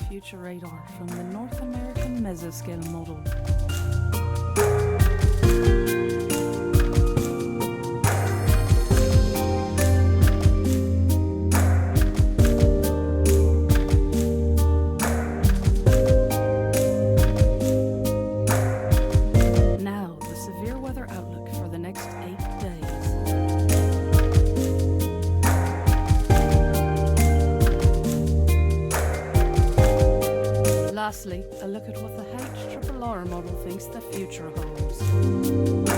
future radar from the North American mesoscale model. Now, the severe weather outlook for the next 8 days. Lastly, a look at what the HRRR model thinks the future holds.